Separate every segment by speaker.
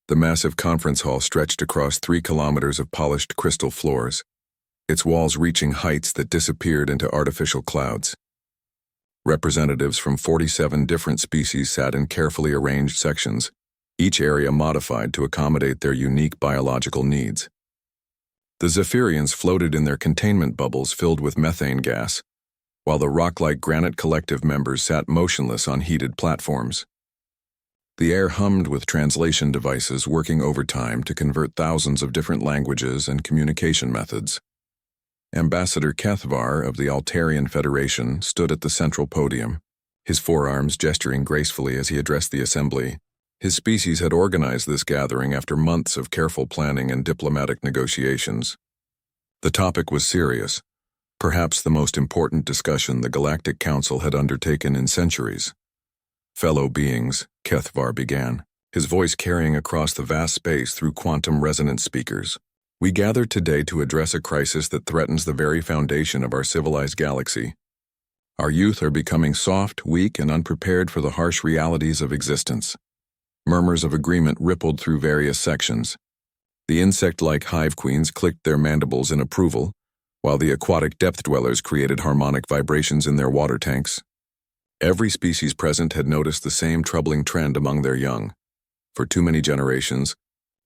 Speaker 1: The massive conference hall stretched across 3 kilometers of polished crystal floors, its walls reaching heights that disappeared into artificial clouds. Representatives from 47 different species sat in carefully arranged sections, each area modified to accommodate their unique biological needs. The Zephyrians floated in their containment bubbles filled with methane gas, while the rock-like granite collective members sat motionless on heated platforms. The air hummed with translation devices working overtime to convert thousands of different languages and communication methods. Ambassador Kethvar of the Altarian Federation stood at the central podium, his forearms gesturing gracefully as he addressed the assembly. His species had organized this gathering after months of careful planning and diplomatic negotiations. The topic was serious, perhaps the most important discussion the Galactic Council had undertaken in centuries. "Fellow beings," Kethvar began, his voice carrying across the vast space through quantum resonance speakers. "We gather today to address a crisis that threatens the very foundation of our civilized galaxy. Our youth are becoming soft, weak, and unprepared for the harsh realities of existence." Murmurs of agreement rippled through various sections. The insect-like hive queens clicked their mandibles in approval, while the aquatic depth-dwellers created harmonic vibrations in their water tanks. Every species present had noticed the same troubling trend among their young. For too many generations,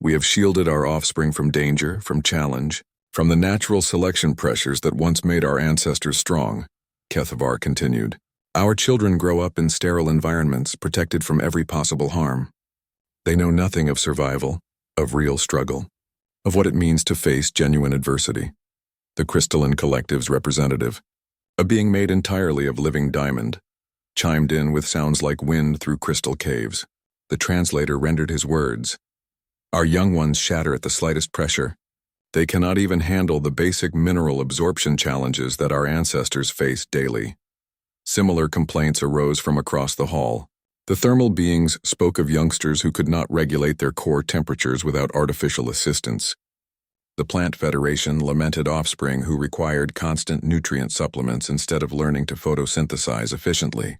Speaker 1: we have shielded our offspring from danger, from challenge, from the natural selection pressures that once made our ancestors strong, Kethvar continued. Our children grow up in sterile environments, protected from every possible harm. They know nothing of survival, of real struggle, of what it means to face genuine adversity. The Crystalline Collective's representative, a being made entirely of living diamond, chimed in with sounds like wind through crystal caves. The translator rendered his words. "Our young ones shatter at the slightest pressure. They cannot even handle the basic mineral absorption challenges that our ancestors faced daily." Similar complaints arose from across the hall. The thermal beings spoke of youngsters who could not regulate their core temperatures without artificial assistance. The Plant Federation lamented offspring who required constant nutrient supplements instead of learning to photosynthesize efficiently.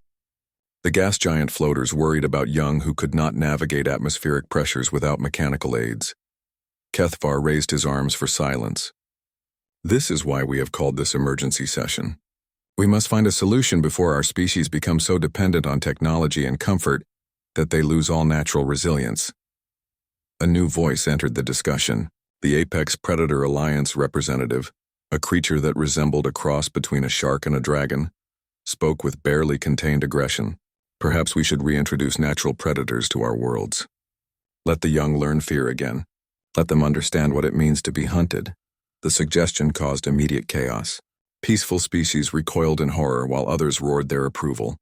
Speaker 1: The gas giant floaters worried about young who could not navigate atmospheric pressures without mechanical aids. Kethvar raised his arms for silence. "This is why we have called this emergency session. We must find a solution before our species become so dependent on technology and comfort that they lose all natural resilience." A new voice entered the discussion. The Apex Predator Alliance representative, a creature that resembled a cross between a shark and a dragon, spoke with barely contained aggression. "Perhaps we should reintroduce natural predators to our worlds. Let the young learn fear again. Let them understand what it means to be hunted." The suggestion caused immediate chaos. Peaceful species recoiled in horror while others roared their approval.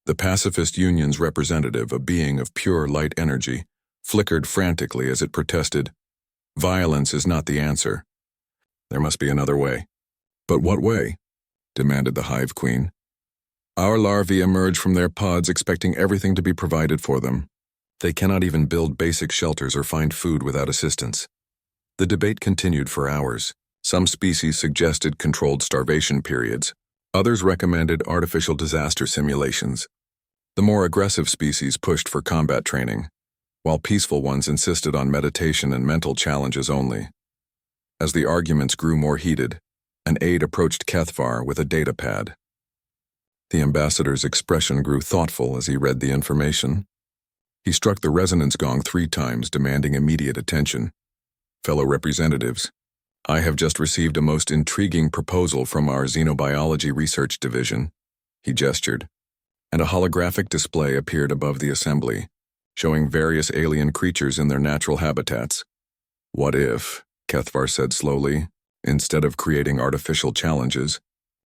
Speaker 1: The Pacifist Union's representative, a being of pure light energy, flickered frantically as it protested, "Violence is not the answer. There must be another way." "But what way?" demanded the Hive Queen. "Our larvae emerge from their pods expecting everything to be provided for them. They cannot even build basic shelters or find food without assistance." The debate continued for hours. Some species suggested controlled starvation periods. Others recommended artificial disaster simulations. The more aggressive species pushed for combat training, while peaceful ones insisted on meditation and mental challenges only. As the arguments grew more heated, an aide approached Kethvar with a data pad. The ambassador's expression grew thoughtful as he read the information. He struck the resonance gong 3 times, demanding immediate attention. "Fellow representatives, I have just received a most intriguing proposal from our Xenobiology Research Division," he gestured, and a holographic display appeared above the assembly, showing various alien creatures in their natural habitats. "What if," Kethvar said slowly, "instead of creating artificial challenges,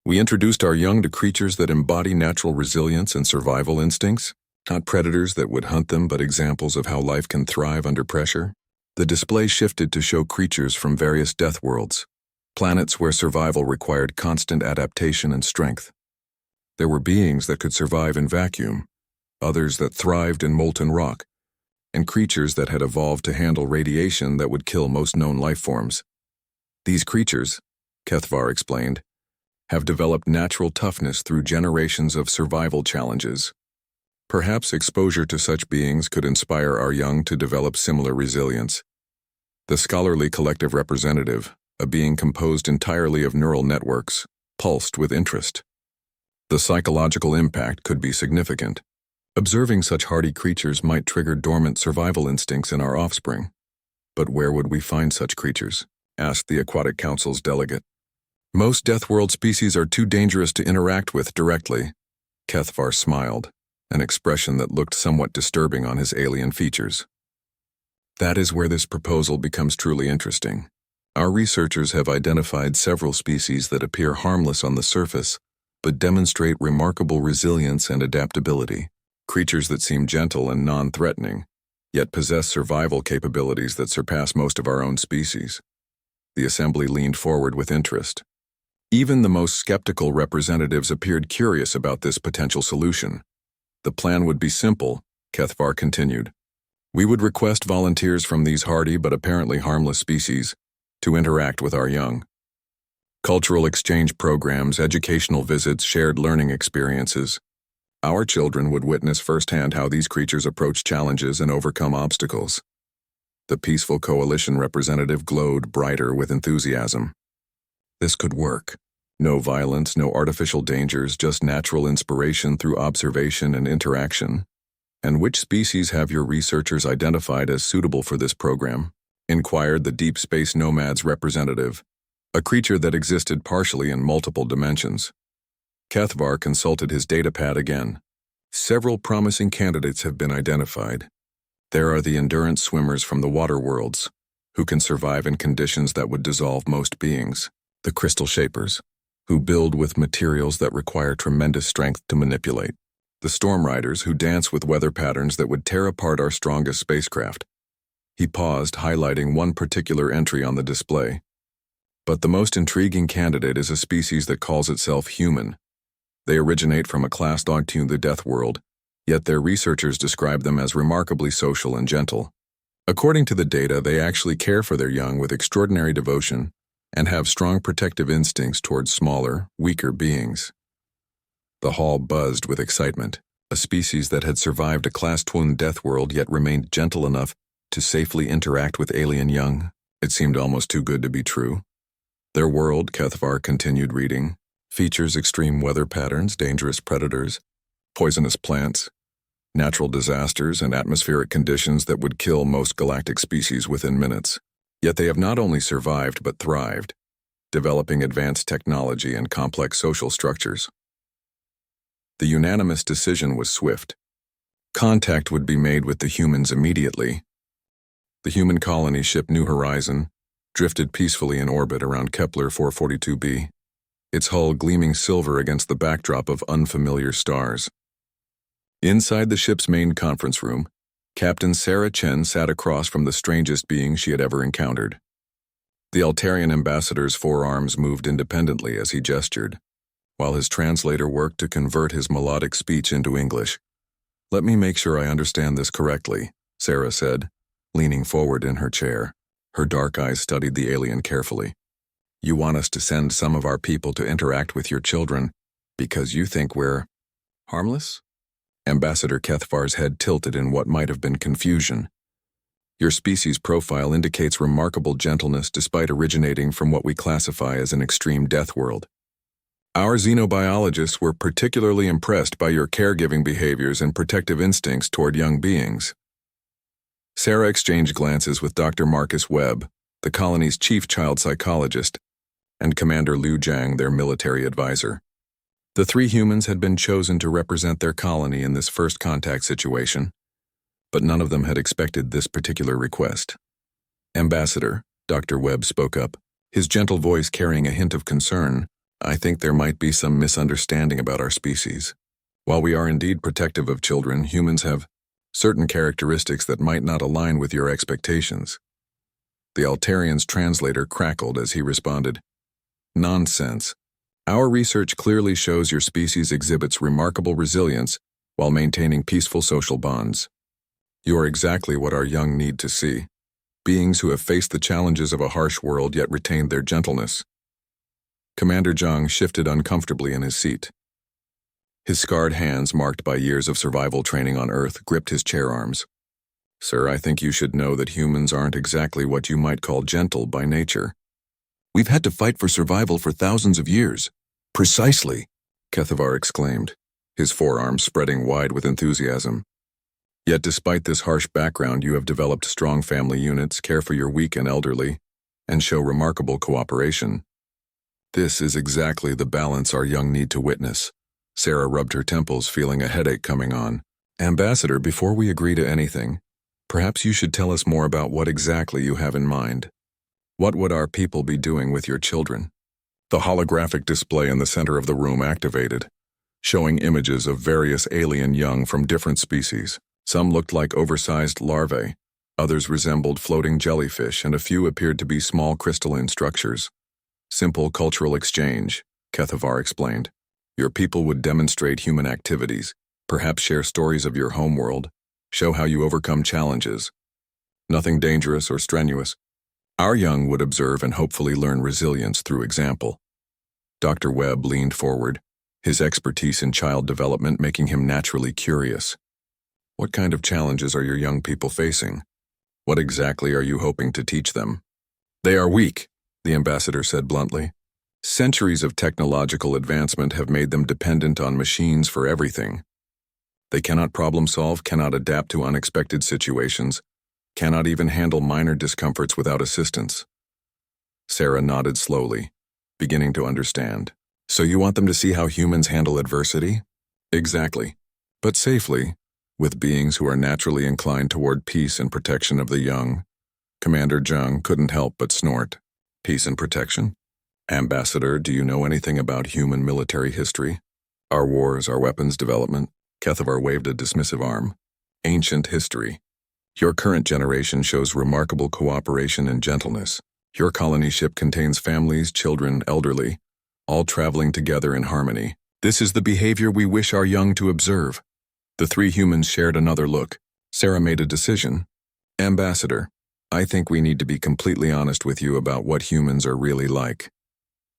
Speaker 1: we introduced our young to creatures that embody natural resilience and survival instincts? Not predators that would hunt them, but examples of how life can thrive under pressure?" The display shifted to show creatures from various death worlds, planets where survival required constant adaptation and strength. There were beings that could survive in vacuum, others that thrived in molten rock, and creatures that had evolved to handle radiation that would kill most known life forms. These creatures, Kethvar explained, have developed natural toughness through generations of survival challenges. Perhaps exposure to such beings could inspire our young to develop similar resilience. The scholarly collective representative, a being composed entirely of neural networks, pulsed with interest. The psychological impact could be significant. Observing such hardy creatures might trigger dormant survival instincts in our offspring. But where would we find such creatures? Asked the Aquatic Council's delegate. Most Deathworld species are too dangerous to interact with directly. Kethvar smiled, an expression that looked somewhat disturbing on his alien features. That is where this proposal becomes truly interesting. Our researchers have identified several species that appear harmless on the surface, but demonstrate remarkable resilience and adaptability. Creatures that seem gentle and non-threatening, yet possess survival capabilities that surpass most of our own species. The assembly leaned forward with interest. Even the most skeptical representatives appeared curious about this potential solution. The plan would be simple, Kethvar continued. We would request volunteers from these hardy but apparently harmless species to interact with our young. Cultural exchange programs, educational visits, shared learning experiences. Our children would witness firsthand how these creatures approach challenges and overcome obstacles. The peaceful coalition representative glowed brighter with enthusiasm. This could work. No violence, no artificial dangers, just natural inspiration through observation and interaction. And which species have your researchers identified as suitable for this program? Inquired the Deep Space Nomad's representative, a creature that existed partially in multiple dimensions. Kethvar consulted his datapad again. Several promising candidates have been identified. There are the endurance swimmers from the water worlds, who can survive in conditions that would dissolve most beings. The crystal shapers, who build with materials that require tremendous strength to manipulate. The storm riders, who dance with weather patterns that would tear apart our strongest spacecraft. He paused, highlighting one particular entry on the display. But the most intriguing candidate is a species that calls itself human. They originate from a class dog to the death world, yet their researchers describe them as remarkably social and gentle. According to the data, they actually care for their young with extraordinary devotion and have strong protective instincts towards smaller, weaker beings. The hall buzzed with excitement. A species that had survived a class twin death world yet remained gentle enough to safely interact with alien young. It seemed almost too good to be true. Their world, Kethvar continued reading, features extreme weather patterns, dangerous predators, poisonous plants, natural disasters, and atmospheric conditions that would kill most galactic species within minutes. Yet they have not only survived but thrived, developing advanced technology and complex social structures. The unanimous decision was swift. Contact would be made with the humans immediately. The human colony ship New Horizon drifted peacefully in orbit around Kepler 442b, its hull gleaming silver against the backdrop of unfamiliar stars. Inside the ship's main conference room, Captain Sarah Chen sat across from the strangest being she had ever encountered. The Altarian ambassador's forearms moved independently as he gestured, while his translator worked to convert his melodic speech into English. Let me make sure I understand this correctly, Sarah said, leaning forward in her chair. Her dark eyes studied the alien carefully. You want us to send some of our people to interact with your children because you think we're harmless? Ambassador Kethvar's head tilted in what might have been confusion. Your species profile indicates remarkable gentleness despite originating from what we classify as an extreme death world. Our xenobiologists were particularly impressed by your caregiving behaviors and protective instincts toward young beings. Sarah exchanged glances with Dr. Marcus Webb, the colony's chief child psychologist, and Commander Liu Jiang, their military advisor. The three humans had been chosen to represent their colony in this first contact situation, but none of them had expected this particular request. Ambassador, Dr. Webb spoke up, his gentle voice carrying a hint of concern. I think there might be some misunderstanding about our species. While we are indeed protective of children, humans have certain characteristics that might not align with your expectations. The Altarian's translator crackled as he responded, Nonsense. Our research clearly shows your species exhibits remarkable resilience while maintaining peaceful social bonds. You are exactly what our young need to see. Beings who have faced the challenges of a harsh world yet retained their gentleness. Commander Jiang shifted uncomfortably in his seat. His scarred hands, marked by years of survival training on Earth, gripped his chair arms. Sir, I think you should know that humans aren't exactly what you might call gentle by nature. We've had to fight for survival for thousands of years. Precisely, Kethavar exclaimed, his forearms spreading wide with enthusiasm. Yet despite this harsh background, you have developed strong family units, care for your weak and elderly, and show remarkable cooperation. This is exactly the balance our young need to witness. Sarah rubbed her temples, feeling a headache coming on. Ambassador, before we agree to anything, perhaps you should tell us more about what exactly you have in mind. What would our people be doing with your children? The holographic display in the center of the room activated, showing images of various alien young from different species. Some looked like oversized larvae, others resembled floating jellyfish, and a few appeared to be small crystalline structures. Simple cultural exchange, Kethavar explained. Your people would demonstrate human activities, perhaps share stories of your homeworld, show how you overcome challenges. Nothing dangerous or strenuous. Our young would observe and hopefully learn resilience through example. Dr. Webb leaned forward, his expertise in child development making him naturally curious. What kind of challenges are your young people facing? What exactly are you hoping to teach them? They are weak, the ambassador said bluntly. Centuries of technological advancement have made them dependent on machines for everything. They cannot problem solve, cannot adapt to unexpected situations, cannot even handle minor discomforts without assistance. Sarah nodded slowly, beginning to understand. So you want them to see how humans handle adversity? Exactly. But safely, with beings who are naturally inclined toward peace and protection of the young. Commander Jung couldn't help but snort. Peace and protection? Ambassador, do you know anything about human military history? Our wars, our weapons development? Kethavar waved a dismissive arm. Ancient history. Your current generation shows remarkable cooperation and gentleness. Your colony ship contains families, children, elderly, all traveling together in harmony. This is the behavior we wish our young to observe. The three humans shared another look. Sarah made a decision. Ambassador, I think we need to be completely honest with you about what humans are really like.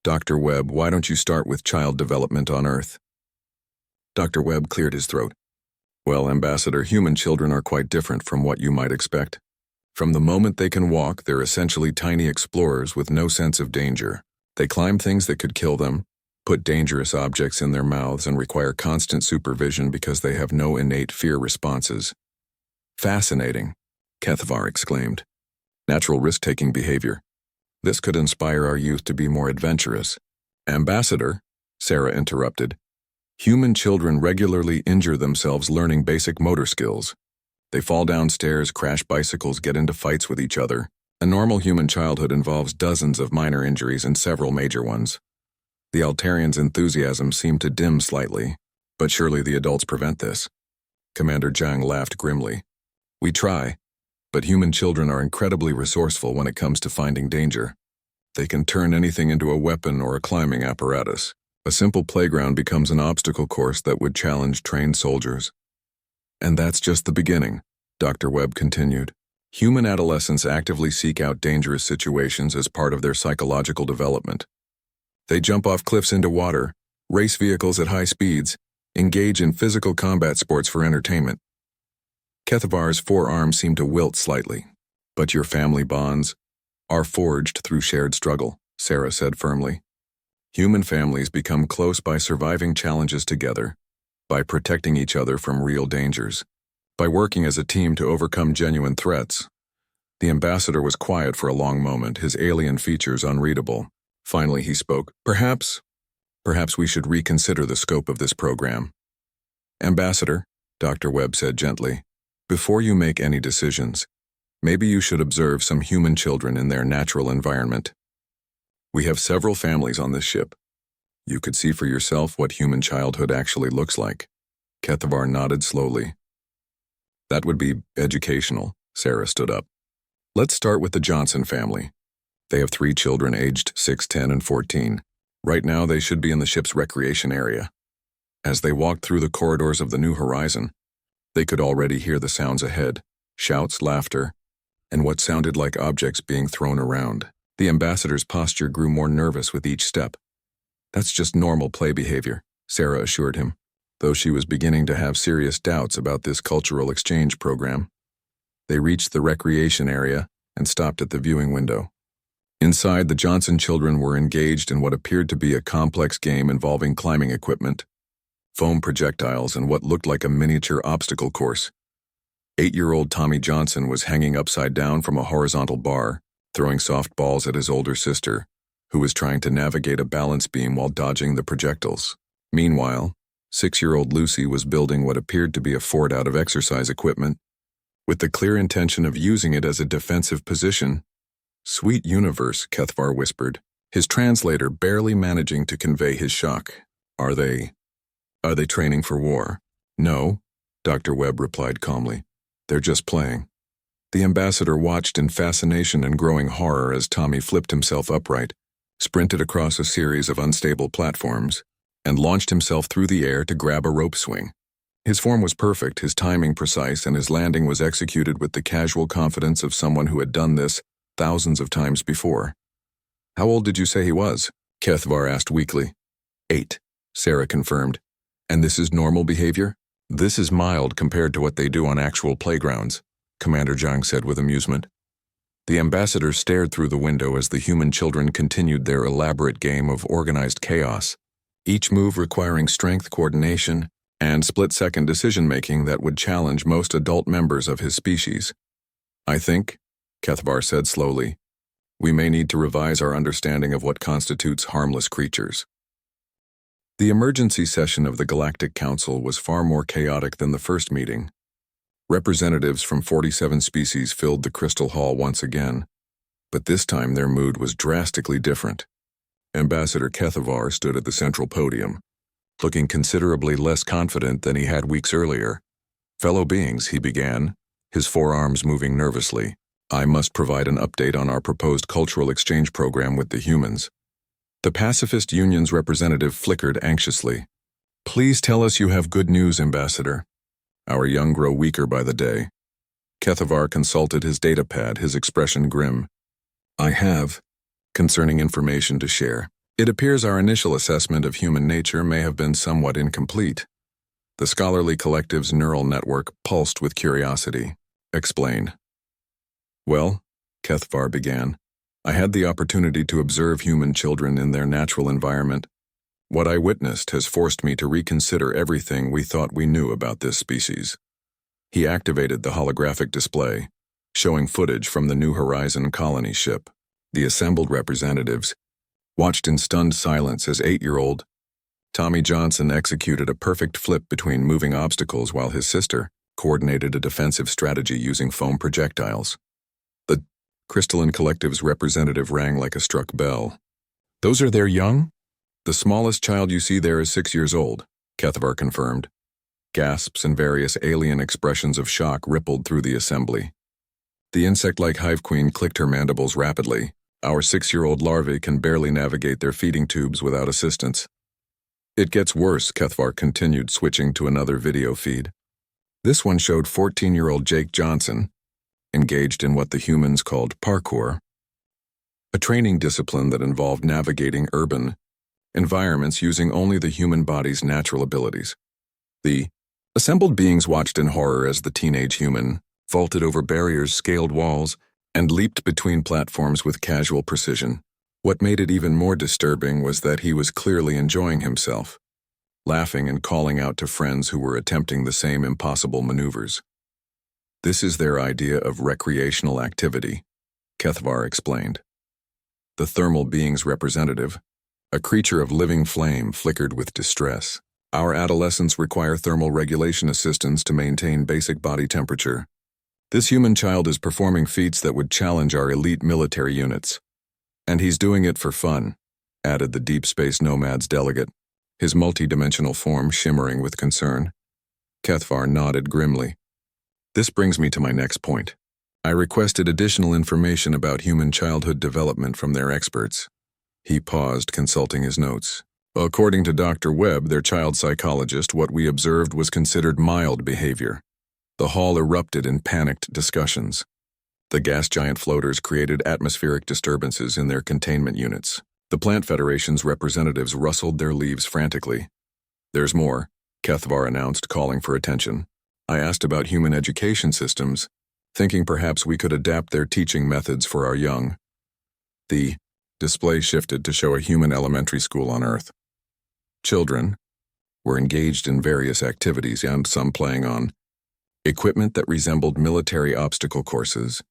Speaker 1: Dr. Webb, why don't you start with child development on Earth? Dr. Webb cleared his throat. Well, Ambassador, human children are quite different from what you might expect. From the moment they can walk, they're essentially tiny explorers with no sense of danger. They climb things that could kill them, put dangerous objects in their mouths, and require constant supervision because they have no innate fear responses. Fascinating, Kethavar exclaimed. Natural risk-taking behavior. This could inspire our youth to be more adventurous. Ambassador, Sarah interrupted. Human children regularly injure themselves learning basic motor skills. They fall down stairs, crash bicycles, get into fights with each other. A normal human childhood involves dozens of minor injuries and several major ones. The Altarians' enthusiasm seemed to dim slightly, but surely the adults prevent this. Commander Zhang laughed grimly. We try, but human children are incredibly resourceful when it comes to finding danger. They can turn anything into a weapon or a climbing apparatus. A simple playground becomes an obstacle course that would challenge trained soldiers. And that's just the beginning, Dr. Webb continued. Human adolescents actively seek out dangerous situations as part of their psychological development. They jump off cliffs into water, race vehicles at high speeds, engage in physical combat sports for entertainment. Kethavar's forearm seemed to wilt slightly. But your family bonds are forged through shared struggle, Sarah said firmly. Human families become close by surviving challenges together, by protecting each other from real dangers, by working as a team to overcome genuine threats. The ambassador was quiet for a long moment, his alien features unreadable. Finally he spoke. Perhaps we should reconsider the scope of this program. Ambassador, Dr. Webb said gently, before you make any decisions, maybe you should observe some human children in their natural environment. We have several families on this ship. You could see for yourself what human childhood actually looks like. Kethavar nodded slowly. That would be educational, Sarah stood up. Let's start with the Johnson family. They have 3 children aged 6, 10, and 14. Right now they should be in the ship's recreation area. As they walked through the corridors of the New Horizon, they could already hear the sounds ahead, shouts, laughter, and what sounded like objects being thrown around. The ambassador's posture grew more nervous with each step. That's just normal play behavior, Sarah assured him. though she was beginning to have serious doubts about this cultural exchange program. They reached the recreation area and stopped at the viewing window. Inside, the Johnson children were engaged in what appeared to be a complex game involving climbing equipment, foam projectiles, and what looked like a miniature obstacle course. 8-year-old Tommy Johnson was hanging upside down from a horizontal bar, throwing softballs at his older sister, who was trying to navigate a balance beam while dodging the projectiles. Meanwhile, 6-year-old Lucy was building what appeared to be a fort out of exercise equipment, with the clear intention of using it as a defensive position. "Sweet universe," Kethvar whispered, his translator barely managing to convey his shock. Are they training for war?" "No," Dr. Webb replied calmly. "They're just playing." The ambassador watched in fascination and growing horror as Tommy flipped himself upright, sprinted across a series of unstable platforms, and launched himself through the air to grab a rope swing. His form was perfect, his timing precise, and his landing was executed with the casual confidence of someone who had done this thousands of times before. "How old did you say he was?" Kethvar asked weakly. 8, Sarah confirmed. "And this is normal behavior?" "This is mild compared to what they do on actual playgrounds," Commander Zhang said with amusement. The ambassador stared through the window as the human children continued their elaborate game of organized chaos, each move requiring strength, coordination, and split-second decision-making that would challenge most adult members of his species. "I think," Kethvar said slowly, "we may need to revise our understanding of what constitutes harmless creatures." The emergency session of the Galactic Council was far more chaotic than the first meeting. Representatives from 47 species filled the Crystal Hall once again, but this time their mood was drastically different. Ambassador Kethvar stood at the central podium, looking considerably less confident than he had weeks earlier. "Fellow beings," he began, his forearms moving nervously, "I must provide an update on our proposed cultural exchange program with the humans." The Pacifist Union's representative flickered anxiously. "Please tell us you have good news, Ambassador." "Our young grow weaker by the day." Kethvar consulted his datapad, his expression grim. "I have concerning information to share. It appears our initial assessment of human nature may have been somewhat incomplete." The scholarly collective's neural network pulsed with curiosity. "Explain." "Well," Kethvar began, "I had the opportunity to observe human children in their natural environment. What I witnessed has forced me to reconsider everything we thought we knew about this species." He activated the holographic display, showing footage from the New Horizon colony ship. The assembled representatives watched in stunned silence as 8-year-old Tommy Johnson executed a perfect flip between moving obstacles while his sister coordinated a defensive strategy using foam projectiles. The Crystalline Collective's representative rang like a struck bell. "Those are their young?" "The smallest child you see there is 6 years old," Kethvar confirmed. Gasps and various alien expressions of shock rippled through the assembly. The insect-like hive queen clicked her mandibles rapidly. "Our 6-year-old larvae can barely navigate their feeding tubes without assistance." "It gets worse," Kethvar continued, switching to another video feed. This one showed 14-year-old Jake Johnson, engaged in what the humans called parkour, a training discipline that involved navigating urban environments using only the human body's natural abilities. The assembled beings watched in horror as the teenage human vaulted over barriers, scaled walls, and leaped between platforms with casual precision. What made it even more disturbing was that he was clearly enjoying himself, laughing and calling out to friends who were attempting the same impossible maneuvers. "This is their idea of recreational activity," Kethvar explained. The thermal being's representative, a creature of living flame, flickered with distress. "Our adolescents require thermal regulation assistance to maintain basic body temperature. This human child is performing feats that would challenge our elite military units. And he's doing it for fun," added the Deep Space Nomad's delegate, his multidimensional form shimmering with concern. Kethvar nodded grimly. "This brings me to my next point. I requested additional information about human childhood development from their experts." He paused, consulting his notes. "According to Dr. Webb, their child psychologist, what we observed was considered mild behavior." The hall erupted in panicked discussions. The gas giant floaters created atmospheric disturbances in their containment units. The Plant Federation's representatives rustled their leaves frantically. "There's more," Kethvar announced, calling for attention. I asked about human education systems, thinking perhaps we could adapt their teaching methods for our young. The display shifted to show a human elementary school on Earth. Children were engaged in various activities, and some playing on equipment that resembled military obstacle courses,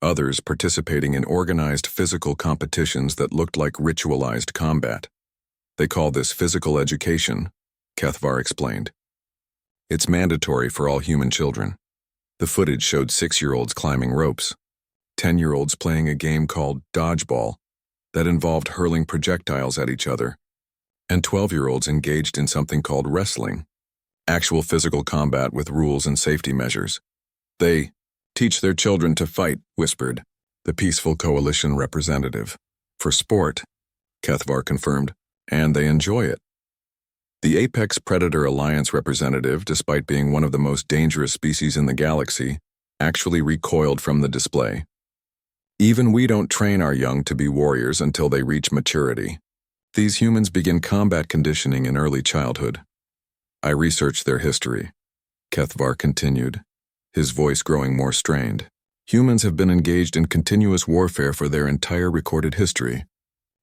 Speaker 1: others participating in organized physical competitions that looked like ritualized combat. They call this physical education, Kethvar explained. It's mandatory for all human children. The footage showed 6-year-olds climbing ropes, 10-year-olds playing a game called dodgeball that involved hurling projectiles at each other, and 12-year-olds engaged in something called wrestling, actual physical combat with rules and safety measures. They teach their children to fight, whispered the Peaceful Coalition representative. For sport, Kethvar confirmed, and they enjoy it. The Apex Predator Alliance representative, despite being one of the most dangerous species in the galaxy, actually recoiled from the display. Even we don't train our young to be warriors until they reach maturity. These humans begin combat conditioning in early childhood. I researched their history, Kethvar continued, his voice growing more strained. Humans have been engaged in continuous warfare for their entire recorded history.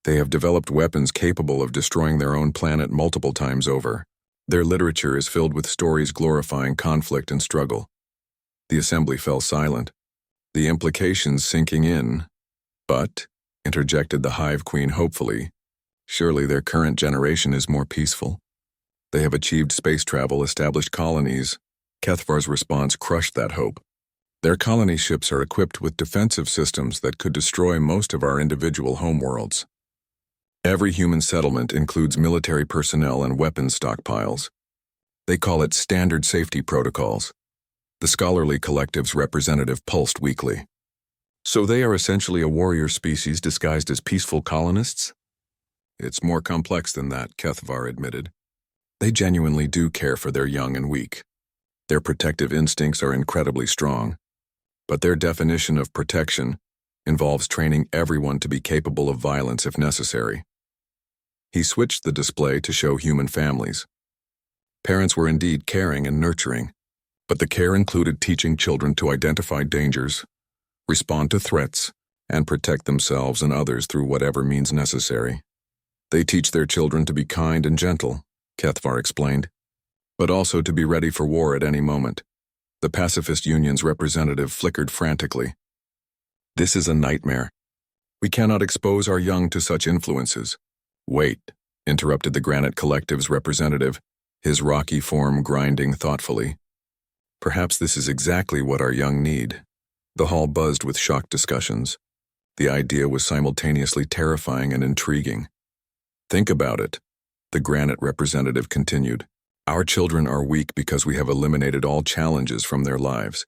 Speaker 1: They have developed weapons capable of destroying their own planet multiple times over. Their literature is filled with stories glorifying conflict and struggle. The assembly fell silent, the implications sinking in. But, interjected the Hive Queen hopefully, surely their current generation is more peaceful. They have achieved space travel, established colonies. Kethvar's response crushed that hope. Their colony ships are equipped with defensive systems that could destroy most of our individual homeworlds. Every human settlement includes military personnel and weapons stockpiles. They call it standard safety protocols. The scholarly collective's representative pulsed weakly. So they are essentially a warrior species disguised as peaceful colonists? It's more complex than that, Kethvar admitted. They genuinely do care for their young and weak. Their protective instincts are incredibly strong. But their definition of protection involves training everyone to be capable of violence if necessary. He switched the display to show human families. Parents were indeed caring and nurturing, but the care included teaching children to identify dangers, respond to threats, and protect themselves and others through whatever means necessary. They teach their children to be kind and gentle, Kethvar explained, but also to be ready for war at any moment. The Pacifist Union's representative flickered frantically. This is a nightmare. We cannot expose our young to such influences. Wait, interrupted the Granite Collective's representative, his rocky form grinding thoughtfully. Perhaps this is exactly what our young need. The hall buzzed with shocked discussions. The idea was simultaneously terrifying and intriguing. Think about it, the Granite representative continued. Our children are weak because we have eliminated all challenges from their lives.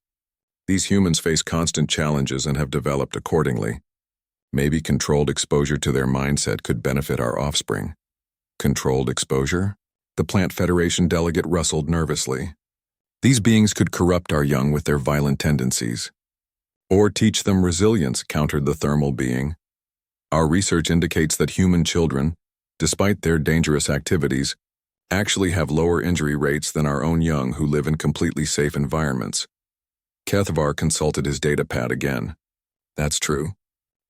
Speaker 1: These humans face constant challenges and have developed accordingly. Maybe controlled exposure to their mindset could benefit our offspring. Controlled exposure? The Plant Federation delegate rustled nervously. These beings could corrupt our young with their violent tendencies. Or teach them resilience, countered the thermal being. Our research indicates that human children, despite their dangerous activities, actually have lower injury rates than our own young who live in completely safe environments. Kethvar consulted his datapad again. That's true.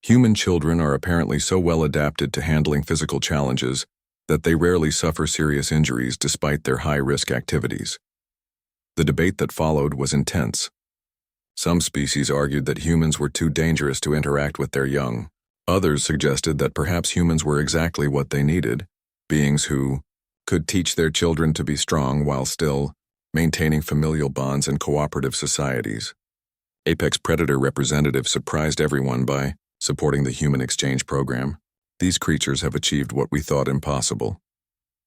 Speaker 1: Human children are apparently so well adapted to handling physical challenges that they rarely suffer serious injuries despite their high-risk activities. The debate that followed was intense. Some species argued that humans were too dangerous to interact with their young. Others suggested that perhaps humans were exactly what they needed, beings who could teach their children to be strong while still maintaining familial bonds and cooperative societies. Apex Predator representative surprised everyone by supporting the human exchange program. These creatures have achieved what we thought impossible.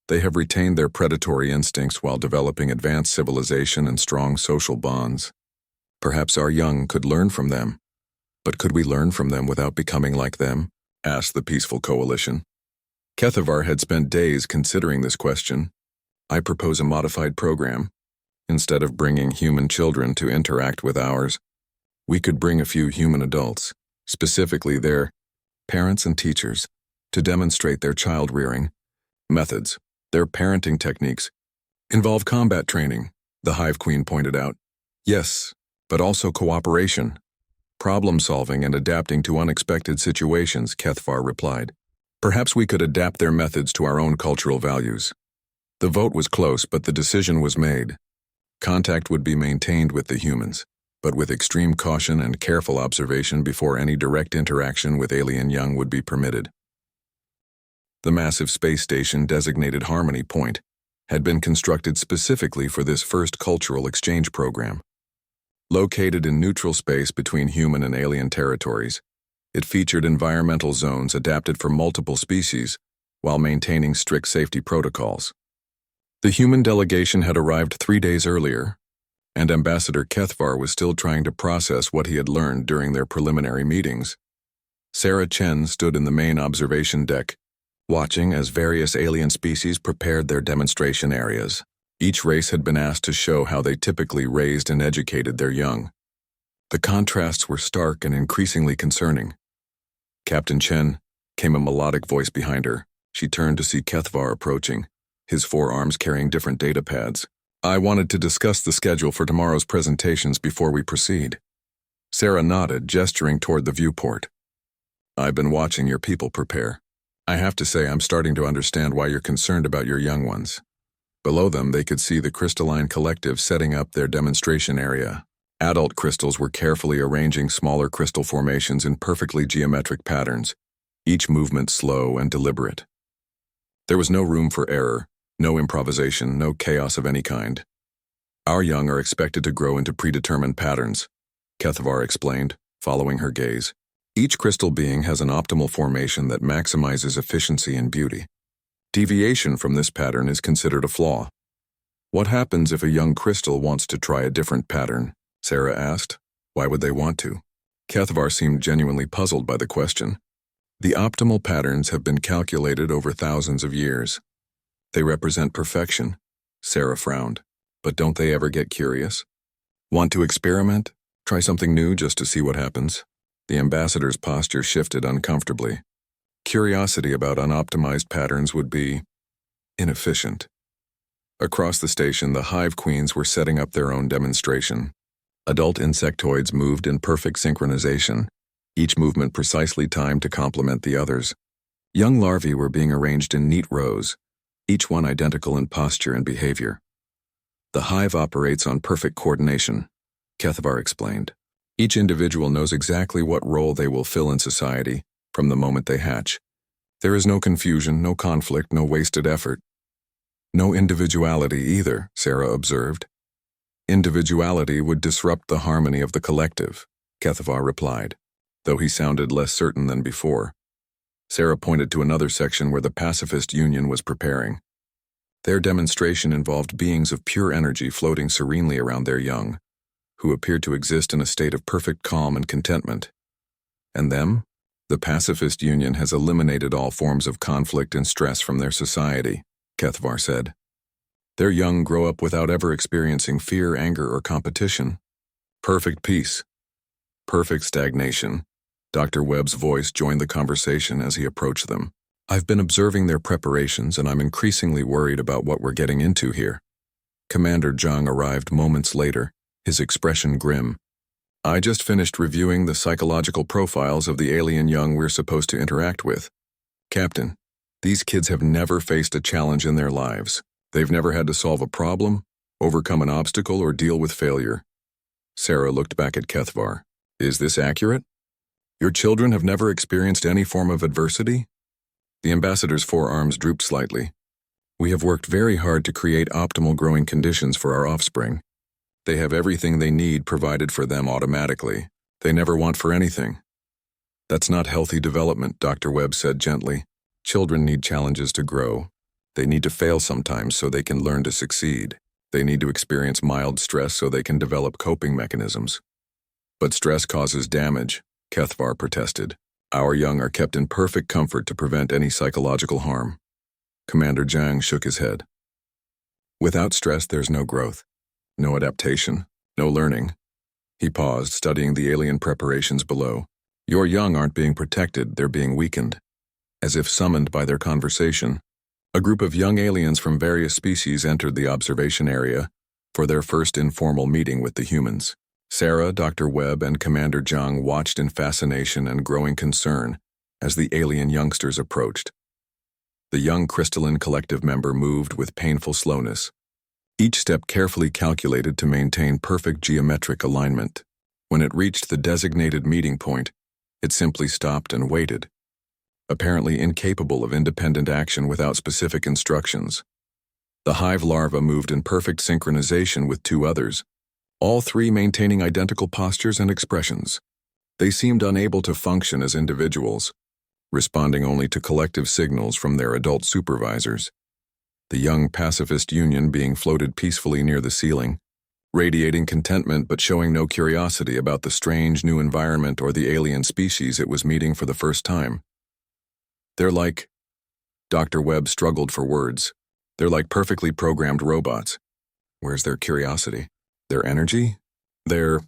Speaker 1: They have retained their predatory instincts while developing advanced civilization and strong social bonds. Perhaps our young could learn from them. But could we learn from them without becoming like them? Asked the Peaceful Coalition. Kethvar had spent days considering this question. I propose a modified program. Instead of bringing human children to interact with ours, we could bring a few human adults, specifically their parents and teachers, to demonstrate their child-rearing methods, their parenting techniques, Involve combat training, the Hive Queen pointed out. Yes, but also cooperation. Problem-solving and adapting to unexpected situations, Kethvar replied. Perhaps we could adapt their methods to our own cultural values. The vote was close, but the decision was made. Contact would be maintained with the humans, but with extreme caution and careful observation before any direct interaction with alien young would be permitted. The massive space station designated Harmony Point had been constructed specifically for this first cultural exchange program. Located in neutral space between human and alien territories, it featured environmental zones adapted for multiple species while maintaining strict safety protocols. The human delegation had arrived 3 days earlier, and Ambassador Kethvar was still trying to process what he had learned during their preliminary meetings. Sarah Chen stood in the main observation deck, watching as various alien species prepared their demonstration areas. Each race had been asked to show how they typically raised and educated their young. The contrasts were stark and increasingly concerning. Captain Chen, came a melodic voice behind her. She turned to see Kethvar approaching, his forearms carrying different data pads. I wanted to discuss the schedule for tomorrow's presentations before we proceed. Sarah nodded, gesturing toward the viewport. I've been watching your people prepare. I have to say I'm starting to understand why you're concerned about your young ones. Below them, they could see the crystalline collective setting up their demonstration area. Adult crystals were carefully arranging smaller crystal formations in perfectly geometric patterns, each movement slow and deliberate. There was no room for error, no improvisation, no chaos of any kind. Our young are expected to grow into predetermined patterns, Kethvar explained, following her gaze. Each crystal being has an optimal formation that maximizes efficiency and beauty. Deviation from this pattern is considered a flaw. What happens if a young crystal wants to try a different pattern? Sarah asked. Why would they want to? Kethvar seemed genuinely puzzled by the question. The optimal patterns have been calculated over thousands of years. They represent perfection. Sarah frowned. But don't they ever get curious? Want to experiment? Try something new just to see what happens? The ambassador's posture shifted uncomfortably. Curiosity about unoptimized patterns would be inefficient. Across the station, the Hive Queens were setting up their own demonstration. Adult insectoids moved in perfect synchronization, each movement precisely timed to complement the others. Young larvae were being arranged in neat rows, each one identical in posture and behavior. The hive operates on perfect coordination, Kethvar explained. Each individual knows exactly what role they will fill in society from the moment they hatch. There is no confusion, no conflict, no wasted effort. No individuality either, Sarah observed. Individuality would disrupt the harmony of the collective, Kethvar replied, though he sounded less certain than before. Sarah pointed to another section where the Pacifist Union was preparing. Their demonstration involved beings of pure energy floating serenely around their young, who appeared to exist in a state of perfect calm and contentment. And them? The Pacifist Union has eliminated all forms of conflict and stress from their society, Kethvar said. Their young grow up without ever experiencing fear, anger, or competition. Perfect peace. Perfect stagnation. Dr. Webb's voice joined the conversation as he approached them. I've been observing their preparations, and I'm increasingly worried about what we're getting into here. Commander Zhang arrived moments later, his expression grim. I just finished reviewing the psychological profiles of the alien young we're supposed to interact with. Captain, these kids have never faced a challenge in their lives. They've never had to solve a problem, overcome an obstacle, or deal with failure. Sarah looked back at Kethvar. Is this accurate? Your children have never experienced any form of adversity? The ambassador's forearms drooped slightly. We have worked very hard to create optimal growing conditions for our offspring. They have everything they need provided for them automatically. They never want for anything. That's not healthy development, Dr. Webb said gently. Children need challenges to grow. They need to fail sometimes so they can learn to succeed. They need to experience mild stress so they can develop coping mechanisms. But stress causes damage, Kethvar protested. Our young are kept in perfect comfort to prevent any psychological harm. Commander Zhang shook his head. Without stress, there's no growth. No adaptation, no learning. He paused, studying the alien preparations below. Your young aren't being protected, they're being weakened. As if summoned by their conversation, A group of young aliens from various species entered the observation area for their first informal meeting with the humans. Sarah, Dr. Webb, and Commander Zhang watched in fascination and growing concern as the alien youngsters approached. The young crystalline collective member moved with painful slowness, each step carefully calculated to maintain perfect geometric alignment. When it reached the designated meeting point, it simply stopped and waited, apparently incapable of independent action without specific instructions. The hive larva moved in perfect synchronization with two others, all three maintaining identical postures and expressions. They seemed unable to function as individuals, responding only to collective signals from their adult supervisors. The young pacifist union being floated peacefully near the ceiling, radiating contentment but showing no curiosity about the strange new environment or the alien species it was meeting for the first time. They're like, Dr. Webb struggled for words. They're like perfectly programmed robots. Where's their curiosity? Their energy? Their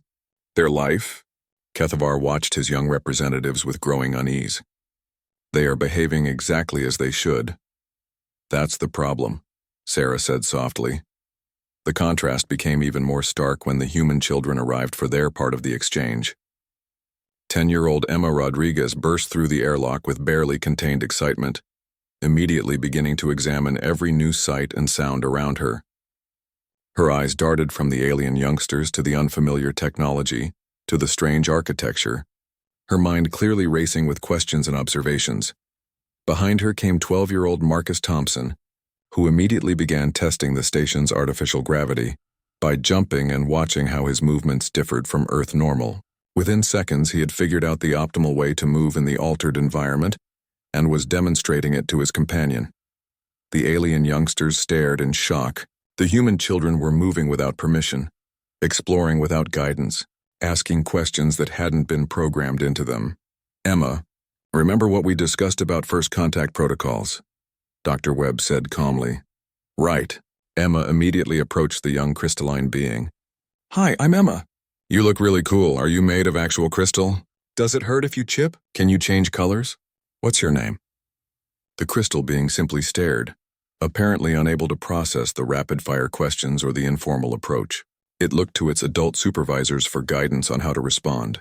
Speaker 1: life? Kethavar watched his young representatives with growing unease. They are behaving exactly as they should. That's the problem, Sarah said softly. The contrast became even more stark when the human children arrived for their part of the exchange. 10-year-old Emma Rodriguez burst through the airlock with barely contained excitement, immediately beginning to examine every new sight and sound around her. Her eyes darted from the alien youngsters to the unfamiliar technology, to the strange architecture, her mind clearly racing with questions and observations. Behind her came 12-year-old Marcus Thompson, who immediately began testing the station's artificial gravity by jumping and watching how his movements differed from Earth normal. Within seconds, he had figured out the optimal way to move in the altered environment and was demonstrating it to his companion. The alien youngsters stared in shock. The human children were moving without permission, exploring without guidance, asking questions that hadn't been programmed into them. Emma, remember what we discussed about first contact protocols? Dr. Webb said calmly. Right. Emma immediately approached the young crystalline being. Hi, I'm Emma. You look really cool. Are you made of actual crystal? Does it hurt if you chip? Can you change colors? What's your name? The crystal being simply stared, apparently unable to process the rapid-fire questions or the informal approach. It looked to its adult supervisors for guidance on how to respond.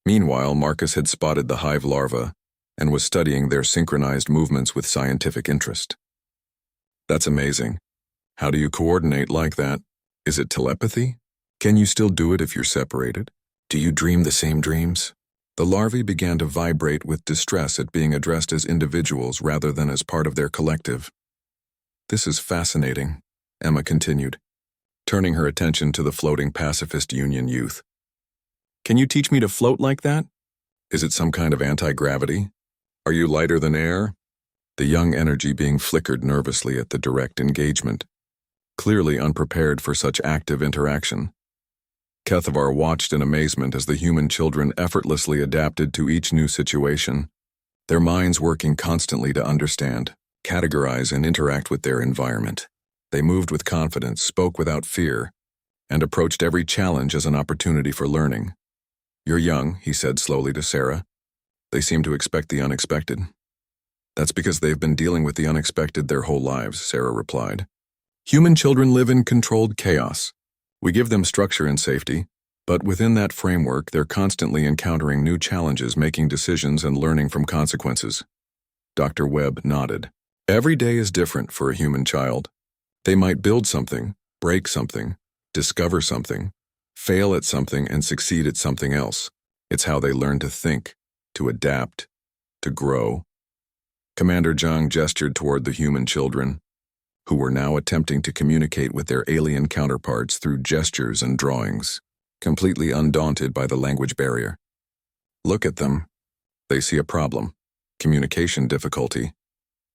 Speaker 1: Meanwhile, Marcus had spotted the hive larva and was studying their synchronized movements with scientific interest. That's amazing. How do you coordinate like that? Is it telepathy? Can you still do it if you're separated? Do you dream the same dreams? The larvae began to vibrate with distress at being addressed as individuals rather than as part of their collective. This is fascinating, Emma continued, turning her attention to the floating pacifist union youth. Can you teach me to float like that? Is it some kind of anti-gravity? Are you lighter than air? The young energy being flickered nervously at the direct engagement, clearly unprepared for such active interaction. Kethavar watched in amazement as the human children effortlessly adapted to each new situation, their minds working constantly to understand, categorize, and interact with their environment. They moved with confidence, spoke without fear, and approached every challenge as an opportunity for learning. You're young, he said slowly to Sarah. They seem to expect the unexpected. That's because they've been dealing with the unexpected their whole lives, Sarah replied. Human children live in controlled chaos. We give them structure and safety, but within that framework, they're constantly encountering new challenges, making decisions, and learning from consequences. Dr. Webb nodded. Every day is different for a human child. They might build something, break something, discover something, fail at something, and succeed at something else. It's how they learn to think, to adapt, to grow. Commander Zhang gestured toward the human children, who were now attempting to communicate with their alien counterparts through gestures and drawings, completely undaunted by the language barrier. Look at them. They see a problem, communication difficulty,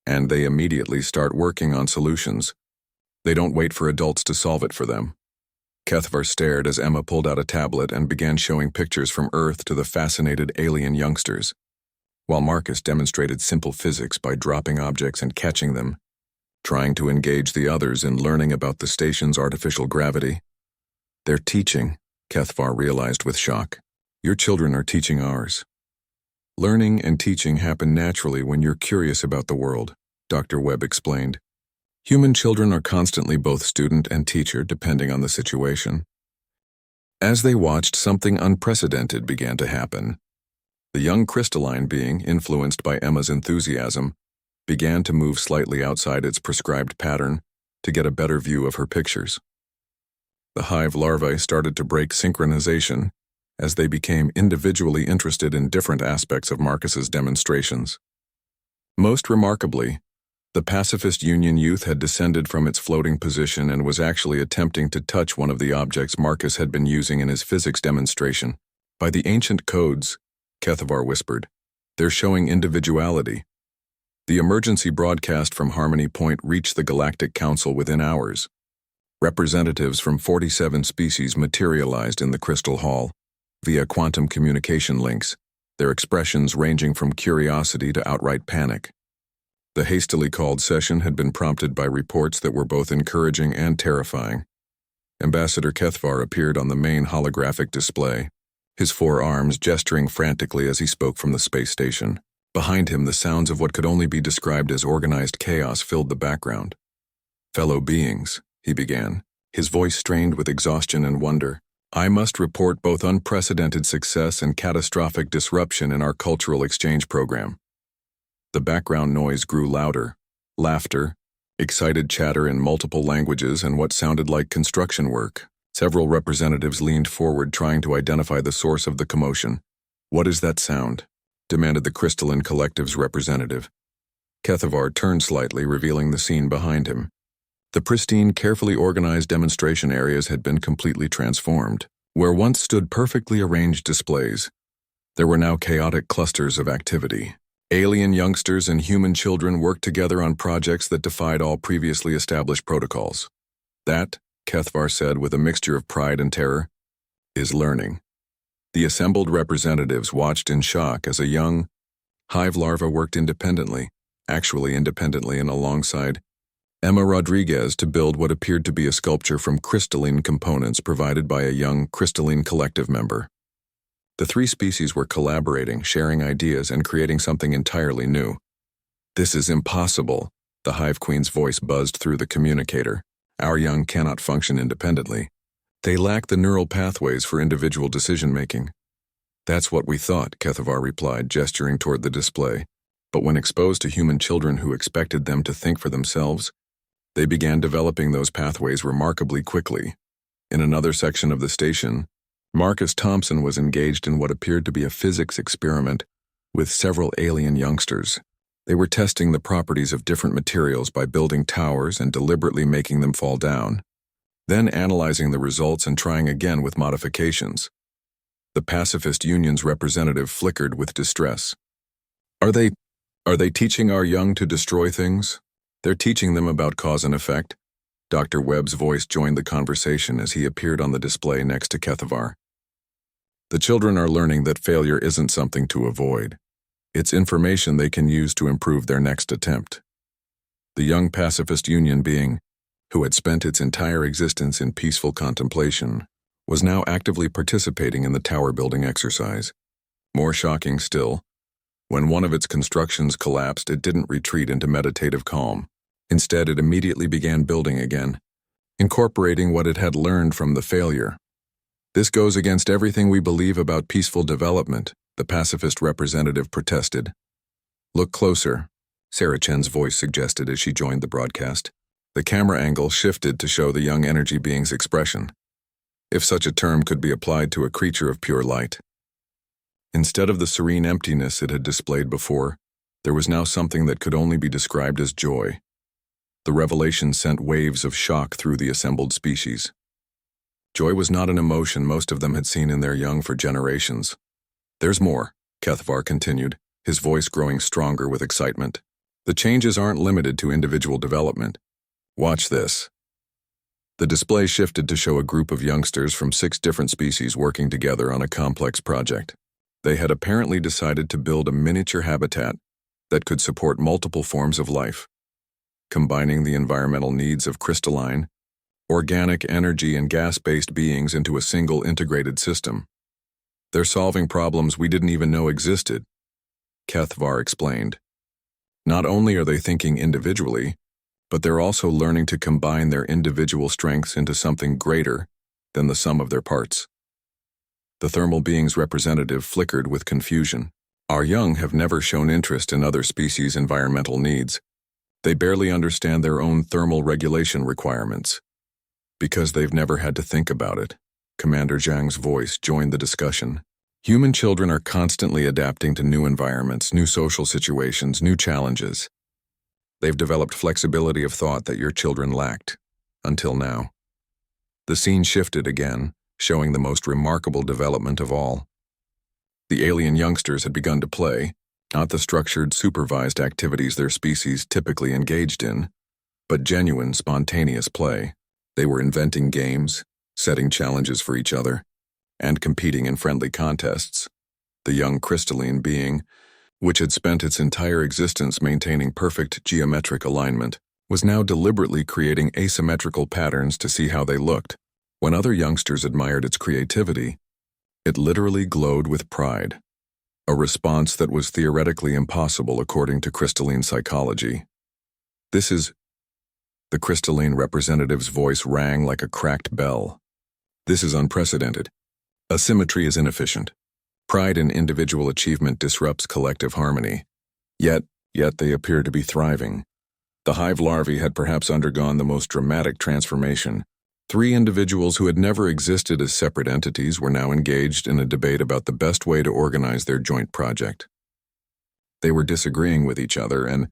Speaker 1: and they immediately start working on solutions. They don't wait for adults to solve it for them. Kethavar stared as Emma pulled out a tablet and began showing pictures from Earth to the fascinated alien youngsters, while Marcus demonstrated simple physics by dropping objects and catching them, trying to engage the others in learning about the station's artificial gravity. They're teaching, Kethavar realized with shock. Your children are teaching ours. Learning and teaching happen naturally when you're curious about the world. Dr. Webb explained. Human children are constantly both student and teacher depending on the situation. As they watched, something unprecedented began to happen. The young crystalline being, influenced by Emma's enthusiasm, began to move slightly outside its prescribed pattern to get a better view of her pictures. The hive larvae started to break synchronization as they became individually interested in different aspects of Marcus's demonstrations. Most remarkably, the pacifist Union youth had descended from its floating position and was actually attempting to touch one of the objects Marcus had been using in his physics demonstration. By the ancient codes, Kethavar whispered, they're showing individuality. The emergency broadcast from Harmony Point reached the Galactic Council within hours. Representatives from 47 species materialized in the Crystal Hall via quantum communication links, their expressions ranging from curiosity to outright panic. The hastily called session had been prompted by reports that were both encouraging and terrifying. Ambassador Kethavar appeared on the main holographic display, his four arms gesturing frantically as he spoke from the space station. Behind him, the sounds of what could only be described as organized chaos filled the background. Fellow beings, he began, his voice strained with exhaustion and wonder, I must report both unprecedented success and catastrophic disruption in our cultural exchange program. The background noise grew louder, laughter, excited chatter in multiple languages and what sounded like construction work. Several representatives leaned forward trying to identify the source of the commotion. What is that sound? Demanded the Crystalline Collective's representative. Kethavar turned slightly, revealing the scene behind him. The pristine, carefully organized demonstration areas had been completely transformed. Where once stood perfectly arranged displays, there were now chaotic clusters of activity. Alien youngsters and human children worked together on projects that defied all previously established protocols. That, Kethavar said with a mixture of pride and terror, is learning. The assembled representatives watched in shock as a young hive larva worked independently and alongside Emma Rodriguez to build what appeared to be a sculpture from crystalline components provided by a young Crystalline Collective member. The three species were collaborating, sharing ideas, and creating something entirely new. This is impossible, the Hive Queen's voice buzzed through the communicator. Our young cannot function independently. They lack the neural pathways for individual decision-making. That's what we thought, Kethavar replied, gesturing toward the display. But when exposed to human children who expected them to think for themselves, they began developing those pathways remarkably quickly. In another section of the station, Marcus Thompson was engaged in what appeared to be a physics experiment with several alien youngsters. They were testing the properties of different materials by building towers and deliberately making them fall down, then analyzing the results and trying again with modifications. The Pacifist Union's representative flickered with distress. Are they teaching our young to destroy things? They're teaching them about cause and effect. Dr. Webb's voice joined the conversation as he appeared on the display next to Kethavar. The children are learning that failure isn't something to avoid. It's information they can use to improve their next attempt. The young Pacifist Union being, who had spent its entire existence in peaceful contemplation, was now actively participating in the tower-building exercise. More shocking still, when one of its constructions collapsed, it didn't retreat into meditative calm. Instead, it immediately began building again, incorporating what it had learned from the failure. This goes against everything we believe about peaceful development, the pacifist representative protested. Look closer, Sarah Chen's voice suggested as she joined the broadcast. The camera angle shifted to show the young energy being's expression, if such a term could be applied to a creature of pure light. Instead of the serene emptiness it had displayed before, there was now something that could only be described as joy. The revelation sent waves of shock through the assembled species. Joy was not an emotion most of them had seen in their young for generations. There's more, Kethavar continued, his voice growing stronger with excitement. The changes aren't limited to individual development. Watch this. The display shifted to show a group of youngsters from 6 different species working together on a complex project. They had apparently decided to build a miniature habitat that could support multiple forms of life, combining the environmental needs of crystalline, organic energy and gas-based beings into a single integrated system. They're solving problems we didn't even know existed, Kethavar explained. Not only are they thinking individually, but they're also learning to combine their individual strengths into something greater than the sum of their parts. The thermal being's representative flickered with confusion. Our young have never shown interest in other species' environmental needs. They barely understand their own thermal regulation requirements. Because they've never had to think about it, Commander Zhang's voice joined the discussion. Human children are constantly adapting to new environments, new social situations, new challenges. They've developed flexibility of thought that your children lacked, until now. The scene shifted again, showing the most remarkable development of all. The alien youngsters had begun to play, not the structured, supervised activities their species typically engaged in, but genuine, spontaneous play. They were inventing games, setting challenges for each other, and competing in friendly contests. The young crystalline being, which had spent its entire existence maintaining perfect geometric alignment, was now deliberately creating asymmetrical patterns to see how they looked. When other youngsters admired its creativity, it literally glowed with pride, a response that was theoretically impossible according to crystalline psychology. The crystalline representative's voice rang like a cracked bell. This is unprecedented. Asymmetry is inefficient. Pride in individual achievement disrupts collective harmony. Yet they appear to be thriving. The hive larvae had perhaps undergone the most dramatic transformation. 3 individuals who had never existed as separate entities were now engaged in a debate about the best way to organize their joint project. They were disagreeing with each other and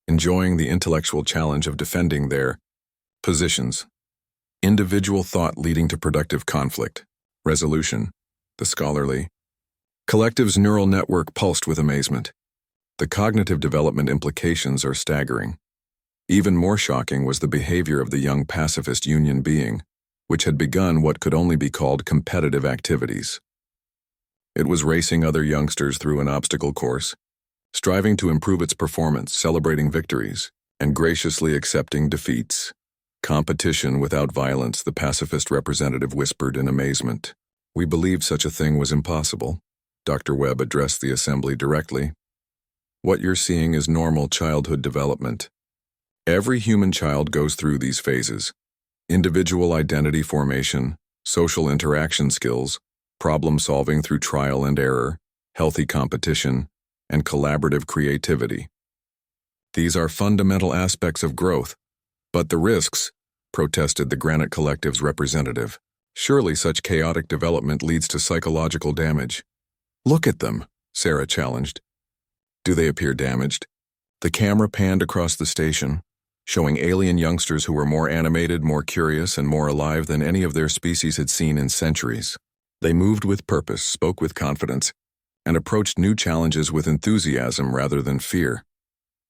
Speaker 1: enjoying the intellectual challenge of defending their positions. Individual thought leading to productive conflict. Resolution. The scholarly. Collective's neural network pulsed with amazement. The cognitive development implications are staggering. Even more shocking was the behavior of the young pacifist union being, which had begun what could only be called competitive activities. It was racing other youngsters through an obstacle course, striving to improve its performance, celebrating victories, and graciously accepting defeats. Competition without violence, the pacifist representative whispered in amazement. We believed such a thing was impossible. Dr. Webb addressed the assembly directly. What you're seeing is normal childhood development. Every human child goes through these phases: individual identity formation, social interaction skills, problem solving through trial and error, healthy competition, and collaborative creativity. These are fundamental aspects of growth. But the risks, protested the Granite Collective's representative. Surely such chaotic development leads to psychological damage. Look at them, Sarah challenged. Do they appear damaged? The camera panned across the station, showing alien youngsters who were more animated, more curious, and more alive than any of their species had seen in centuries. They moved with purpose, spoke with confidence, and approached new challenges with enthusiasm rather than fear.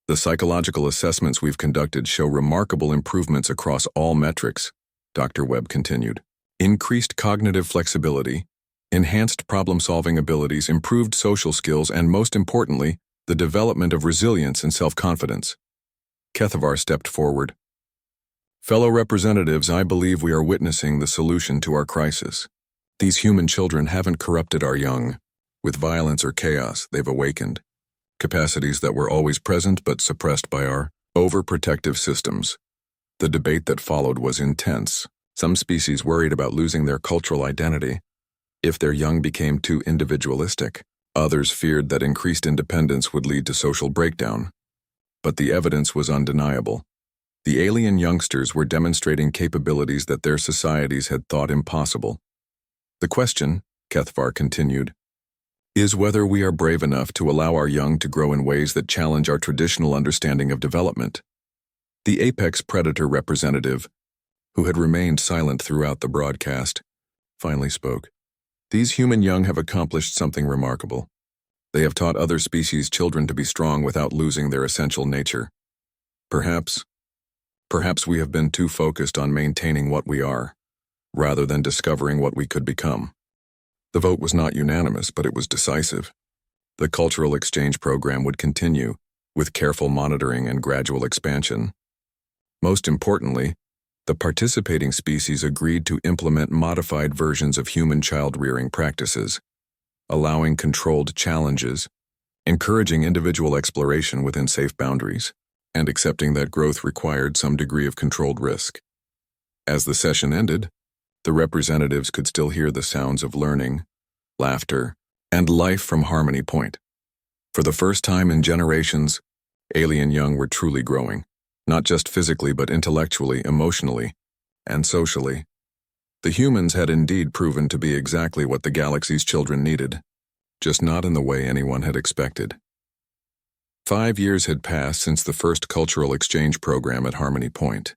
Speaker 1: The psychological assessments we've conducted show remarkable improvements across all metrics, Dr. Webb continued. Increased cognitive flexibility, enhanced problem-solving abilities, improved social skills, and most importantly, the development of resilience and self-confidence. Kethavar stepped forward. Fellow representatives, I believe we are witnessing the solution to our crisis. These human children haven't corrupted our young. With violence or chaos, they've awakened. Capacities that were always present but suppressed by our overprotective systems. The debate that followed was intense. Some species worried about losing their cultural identity if their young became too individualistic. Others feared that increased independence would lead to social breakdown. But the evidence was undeniable. The alien youngsters were demonstrating capabilities that their societies had thought impossible. The question, Kethvar continued, is whether we are brave enough to allow our young to grow in ways that challenge our traditional understanding of development. The apex predator representative, who had remained silent throughout the broadcast, finally spoke. These human young have accomplished something remarkable. They have taught other species' children to be strong without losing their essential nature. Perhaps we have been too focused on maintaining what we are, rather than discovering what we could become. The vote was not unanimous, but it was decisive. The cultural exchange program would continue, with careful monitoring and gradual expansion. Most importantly, the participating species agreed to implement modified versions of human child-rearing practices, allowing controlled challenges, encouraging individual exploration within safe boundaries, and accepting that growth required some degree of controlled risk. As the session ended, the representatives could still hear the sounds of learning, laughter, and life from Harmony Point. For the first time in generations, alien young were truly growing, not just physically but intellectually, emotionally, and socially. The humans had indeed proven to be exactly what the galaxy's children needed, just not in the way anyone had expected. 5 years had passed since the first cultural exchange program at Harmony Point.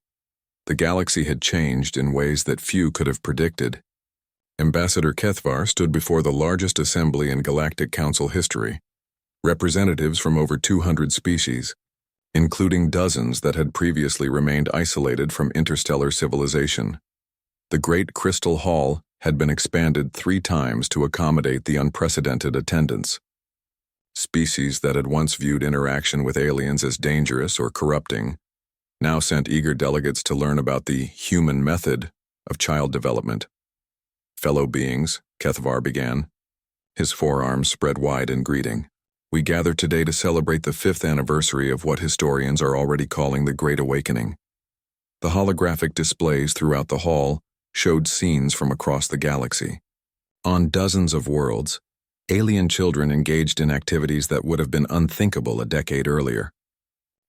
Speaker 1: The galaxy had changed in ways that few could have predicted. Ambassador Kethvar stood before the largest assembly in Galactic Council history, representatives from over 200 species, including dozens that had previously remained isolated from interstellar civilization. The Great Crystal Hall had been expanded 3 times to accommodate the unprecedented attendance. Species that had once viewed interaction with aliens as dangerous or corrupting now sent eager delegates to learn about the human method of child development. Fellow beings, Kethvar began, his forearms spread wide in greeting. We gather today to celebrate the 5th anniversary of what historians are already calling the Great Awakening. The holographic displays throughout the hall showed scenes from across the galaxy. On dozens of worlds, alien children engaged in activities that would have been unthinkable a decade earlier.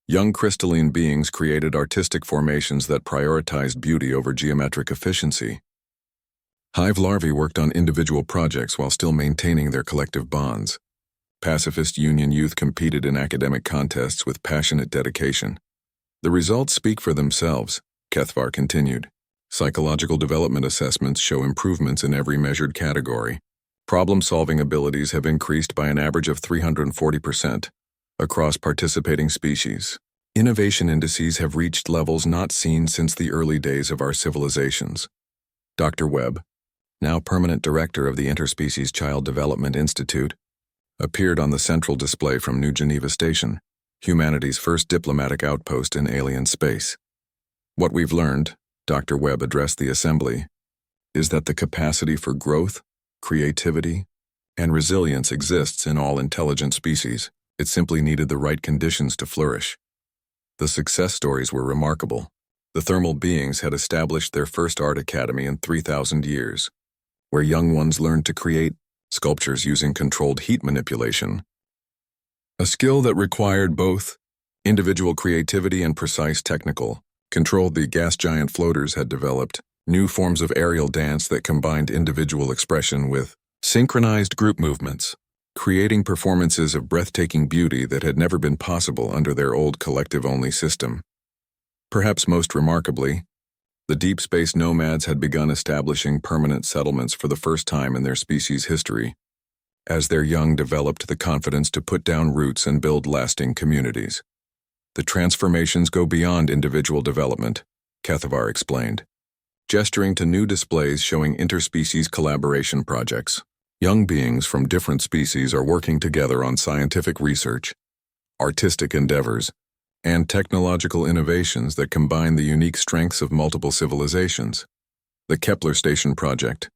Speaker 1: Young crystalline beings created artistic formations that prioritized beauty over geometric efficiency. Hive larvae worked on individual projects while still maintaining their collective bonds. Pacifist Union youth competed in academic contests with passionate dedication. The results speak for themselves, Kethvar continued. Psychological development assessments show improvements in every measured category. Problem-solving abilities have increased by an average of 340% across participating species. Innovation indices have reached levels not seen since the early days of our civilizations. Dr. Webb, now permanent director of the Interspecies Child Development Institute, appeared on the central display from New Geneva Station, humanity's first diplomatic outpost in alien space. What we've learned, Dr. Webb addressed the assembly, is that the capacity for growth, creativity, and resilience exists in all intelligent species. It simply needed the right conditions to flourish. The success stories were remarkable. The thermal beings had established their first art academy in 3,000 years, where young ones learned to create sculptures using controlled heat manipulation, a skill that required both individual creativity and precise technical control. The gas giant floaters had developed new forms of aerial dance that combined individual expression with synchronized group movements, creating performances of breathtaking beauty that had never been possible under their old collective-only system. Perhaps most remarkably, the deep space nomads had begun establishing permanent settlements for the first time in their species' history, as their young developed the confidence to put down roots and build lasting communities. The transformations go beyond individual development, Kethvar explained, gesturing to new displays showing interspecies collaboration projects. Young beings from different species are working together on scientific research, artistic endeavors, and technological innovations that combine the unique strengths of multiple civilizations. The Kepler Station project,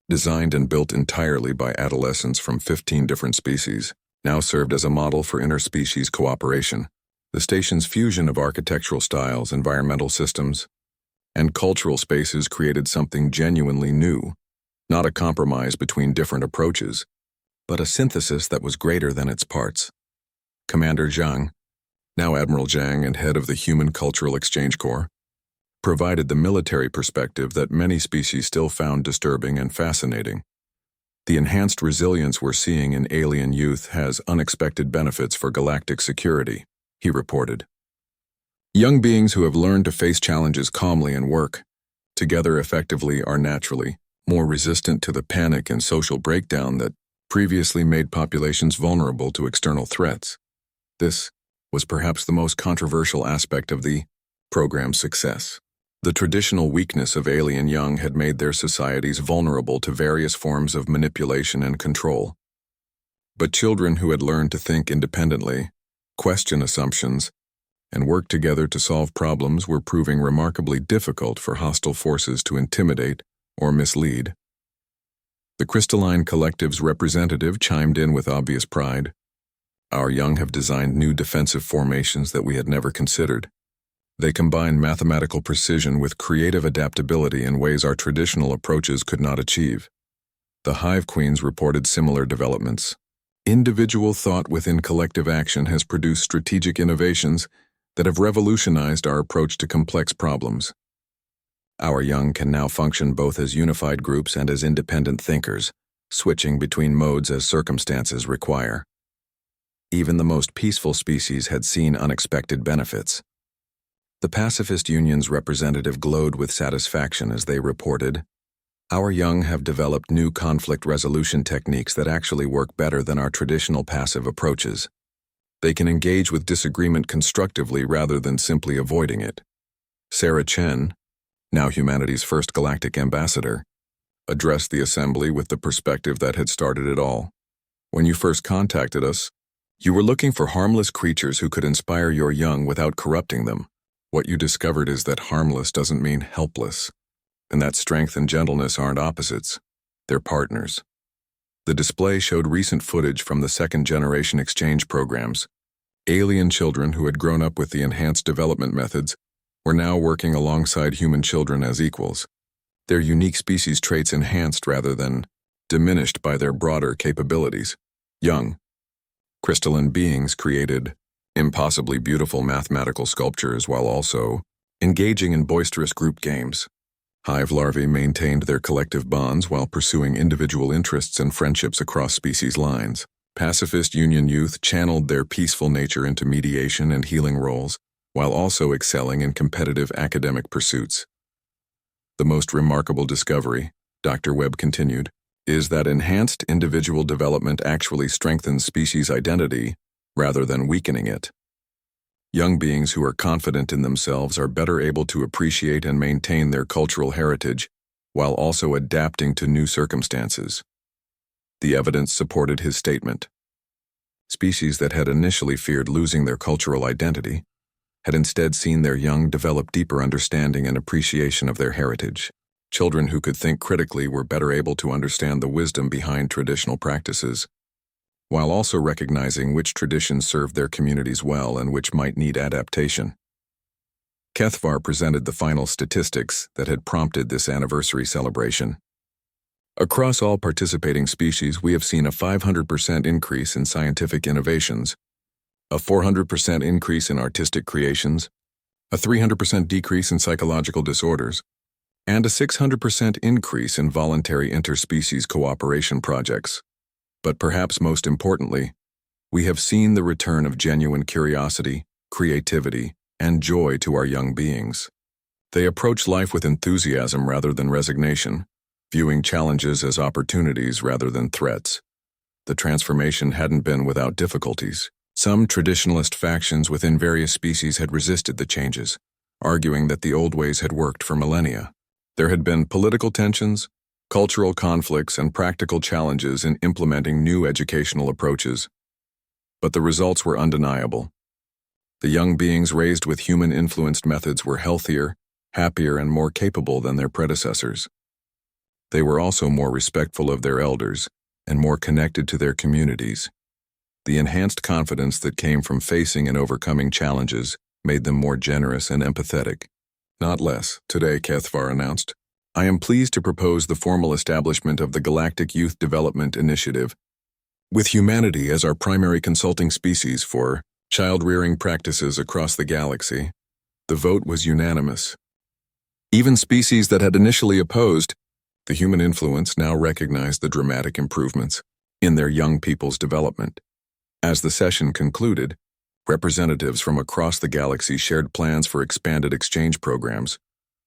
Speaker 1: designed and built entirely by adolescents from 15 different species, now served as a model for interspecies cooperation. The station's fusion of architectural styles, environmental systems, and cultural spaces created something genuinely new, not a compromise between different approaches, but a synthesis that was greater than its parts. Commander Zhang, now Admiral Zhang and head of the Human Cultural Exchange Corps, provided the military perspective that many species still found disturbing and fascinating. The enhanced resilience we're seeing in alien youth has unexpected benefits for galactic security, he reported. Young beings who have learned to face challenges calmly and work together effectively are naturally more resistant to the panic and social breakdown that previously made populations vulnerable to external threats. This was perhaps the most controversial aspect of the program's success. The traditional weakness of alien young had made their societies vulnerable to various forms of manipulation and control. But children who had learned to think independently, question assumptions, and work together to solve problems were proving remarkably difficult for hostile forces to intimidate or mislead. The Crystalline Collective's representative chimed in with obvious pride. Our young have designed new defensive formations that we had never considered. They combine mathematical precision with creative adaptability in ways our traditional approaches could not achieve. The hive queens reported similar developments. Individual thought within collective action has produced strategic innovations that have revolutionized our approach to complex problems. Our young can now function both as unified groups and as independent thinkers, switching between modes as circumstances require. Even the most peaceful species had seen unexpected benefits. The Pacifist Union's representative glowed with satisfaction as they reported, "Our young have developed new conflict resolution techniques that actually work better than our traditional passive approaches. They can engage with disagreement constructively rather than simply avoiding it." Sarah Chen, now humanity's first galactic ambassador, addressed the assembly with the perspective that had started it all. "When you first contacted us, you were looking for harmless creatures who could inspire your young without corrupting them. What you discovered is that harmless doesn't mean helpless, and that strength and gentleness aren't opposites, they're partners." The display showed recent footage from the second-generation exchange programs. Alien children who had grown up with the enhanced development methods were now working alongside human children as equals, their unique species traits enhanced rather than diminished by their broader capabilities. Young, crystalline beings created impossibly beautiful mathematical sculptures while also engaging in boisterous group games. Hive larvae maintained their collective bonds while pursuing individual interests and friendships across species lines. Pacifist Union youth channeled their peaceful nature into mediation and healing roles, while also excelling in competitive academic pursuits. "The most remarkable discovery," Dr. Webb continued, "is that enhanced individual development actually strengthens species identity rather than weakening it. Young beings who are confident in themselves are better able to appreciate and maintain their cultural heritage while also adapting to new circumstances." The evidence supported his statement. Species that had initially feared losing their cultural identity had instead seen their young develop deeper understanding and appreciation of their heritage. Children who could think critically were better able to understand the wisdom behind traditional practices, while also recognizing which traditions served their communities well and which might need adaptation. Kethvar presented the final statistics that had prompted this anniversary celebration. "Across all participating species, we have seen a 500% increase in scientific innovations, a 400% increase in artistic creations, a 300% decrease in psychological disorders, and a 600% increase in voluntary interspecies cooperation projects. But perhaps most importantly, we have seen the return of genuine curiosity, creativity, and joy to our young beings. They approach life with enthusiasm rather than resignation, viewing challenges as opportunities rather than threats. The transformation hadn't been without difficulties. Some traditionalist factions within various species had resisted the changes, arguing that the old ways had worked for millennia. There had been political tensions, cultural conflicts, and practical challenges in implementing new educational approaches. But the results were undeniable. The young beings raised with human-influenced methods were healthier, happier, and more capable than their predecessors. They were also more respectful of their elders and more connected to their communities. The enhanced confidence that came from facing and overcoming challenges made them more generous and empathetic. Not less, today, Kethvar announced, "I am pleased to propose the formal establishment of the Galactic Youth Development Initiative, with humanity as our primary consulting species for child-rearing practices across the galaxy." The vote was unanimous. Even species that had initially opposed the human influence now recognized the dramatic improvements in their young people's development. As the session concluded, representatives from across the galaxy shared plans for expanded exchange programs,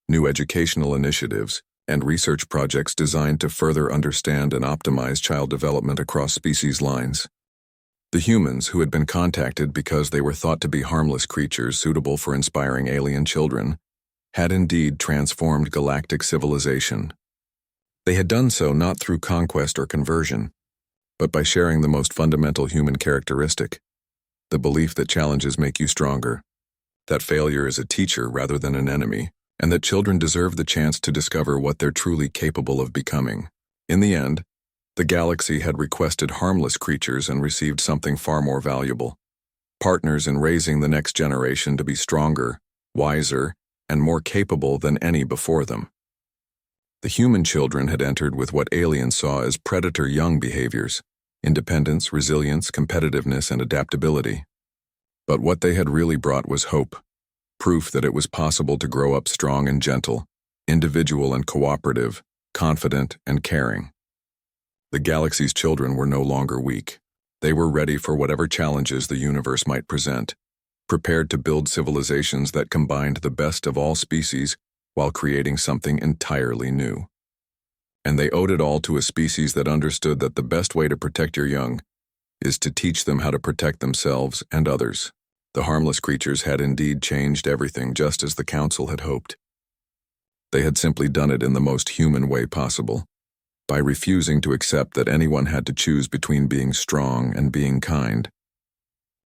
Speaker 1: new educational initiatives, and research projects designed to further understand and optimize child development across species lines. The humans, who had been contacted because they were thought to be harmless creatures suitable for inspiring alien children, had indeed transformed galactic civilization. They had done so not through conquest or conversion, but by sharing the most fundamental human characteristic, the belief that challenges make you stronger, that failure is a teacher rather than an enemy, and that children deserve the chance to discover what they're truly capable of becoming. In the end, The galaxy had requested harmless creatures and received something far more valuable: partners in raising the next generation to be stronger, wiser, and more capable than any before them. The human children had entered with what aliens saw as predator young behaviors: independence, resilience, competitiveness, and adaptability. But what they had really brought was hope, proof that it was possible to grow up strong and gentle, individual and cooperative, confident and caring. The galaxy's children were no longer weak. They were ready for whatever challenges the universe might present, prepared to build civilizations that combined the best of all species while creating something entirely new. And they owed it all to a species that understood that the best way to protect your young is to teach them how to protect themselves and others. The harmless creatures had indeed changed everything, just as the Council had hoped. They had simply done it in the most human way possible, by refusing to accept that anyone had to choose between being strong and being kind.